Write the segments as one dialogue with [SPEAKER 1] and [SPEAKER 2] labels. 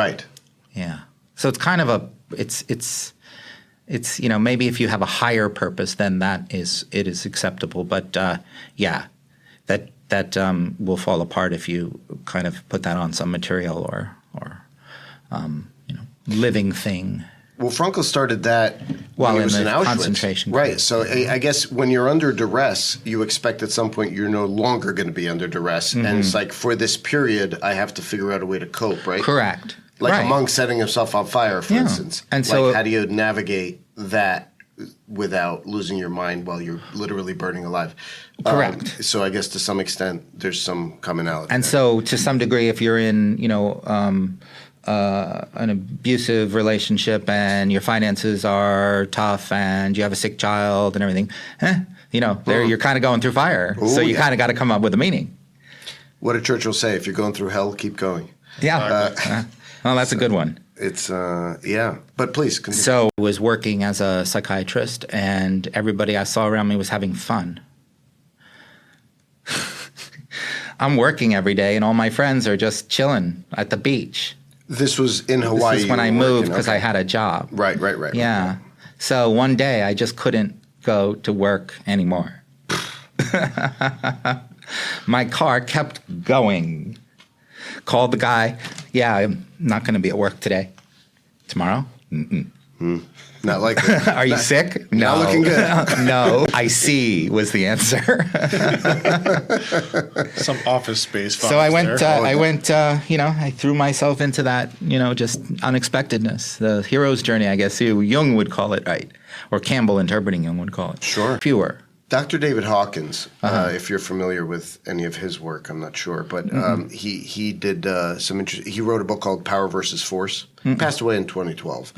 [SPEAKER 1] Right.
[SPEAKER 2] Yeah. So it's kind of it's maybe if you have a higher purpose, then it is acceptable. But that will fall apart if you kind of put that on some material or living thing.
[SPEAKER 1] Well, Frankl started that when he was in Auschwitz.
[SPEAKER 2] Concentration
[SPEAKER 1] right.
[SPEAKER 2] camp.
[SPEAKER 1] So I guess when you're under duress, you expect at some point you're no longer going to be under duress. And it's like, for this period, I have to figure out a way to cope, right?
[SPEAKER 2] Correct.
[SPEAKER 1] Like
[SPEAKER 2] right.
[SPEAKER 1] a monk setting himself on fire, for instance.
[SPEAKER 2] And so,
[SPEAKER 1] how do you navigate that without losing your mind while you're literally burning alive?
[SPEAKER 2] Correct.
[SPEAKER 1] So I guess to some extent, there's some commonality.
[SPEAKER 2] And
[SPEAKER 1] there.
[SPEAKER 2] so to some degree, if you're in, an abusive relationship and your finances are tough and you have a sick child and everything, you're kind of going through fire.
[SPEAKER 1] Ooh,
[SPEAKER 2] so you kind of got to come up with a meaning.
[SPEAKER 1] What did Churchill say? If you're going through hell, keep going.
[SPEAKER 2] Yeah. Well, that's a good one.
[SPEAKER 1] It's, But please continue.
[SPEAKER 2] So I was working as a psychiatrist and everybody I saw around me was having fun. I'm working every day and all my friends are just chilling at the beach.
[SPEAKER 1] This was in Hawaii.
[SPEAKER 2] This is when I moved because I had a job.
[SPEAKER 1] Right.
[SPEAKER 2] Yeah. So one day I just couldn't go to work anymore. My car kept going. Called the guy. Yeah, I'm not going to be at work today. Tomorrow?
[SPEAKER 1] Not likely.
[SPEAKER 2] Are you sick? No.
[SPEAKER 1] Not looking good.
[SPEAKER 2] No. I see was the answer.
[SPEAKER 3] Some office space.
[SPEAKER 2] So I went, I threw myself into that, just unexpectedness. The hero's journey, I guess Jung would call it, right? Or Campbell interpreting Jung would call it.
[SPEAKER 1] Sure.
[SPEAKER 2] Pure.
[SPEAKER 1] Dr. David Hawkins, if you're familiar with any of his work, I'm not sure, but he did some interesting. He wrote a book called Power versus Force. He passed away in 2012.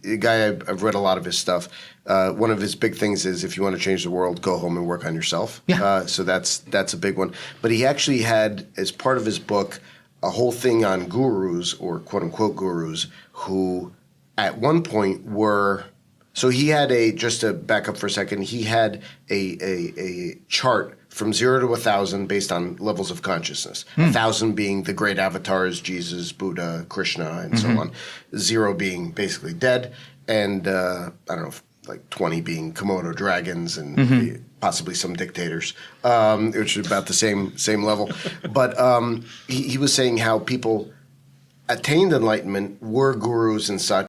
[SPEAKER 1] The guy, I've read a lot of his stuff. One of his big things is, if you want to change the world, go home and work on yourself.
[SPEAKER 2] Yeah.
[SPEAKER 1] So that's a big one. But he actually had, as part of his book, a whole thing on gurus, or quote unquote gurus, who at one point were. So he had just to back up for a second, he had a chart from 0 to 1,000 based on levels of consciousness. 1,000 being the great avatars, Jesus, Buddha, Krishna, and so on. 0 being basically dead, and I don't know, like 20 being Komodo dragons and possibly some dictators, which is about the same level. But he was saying how people attained enlightenment were gurus and such.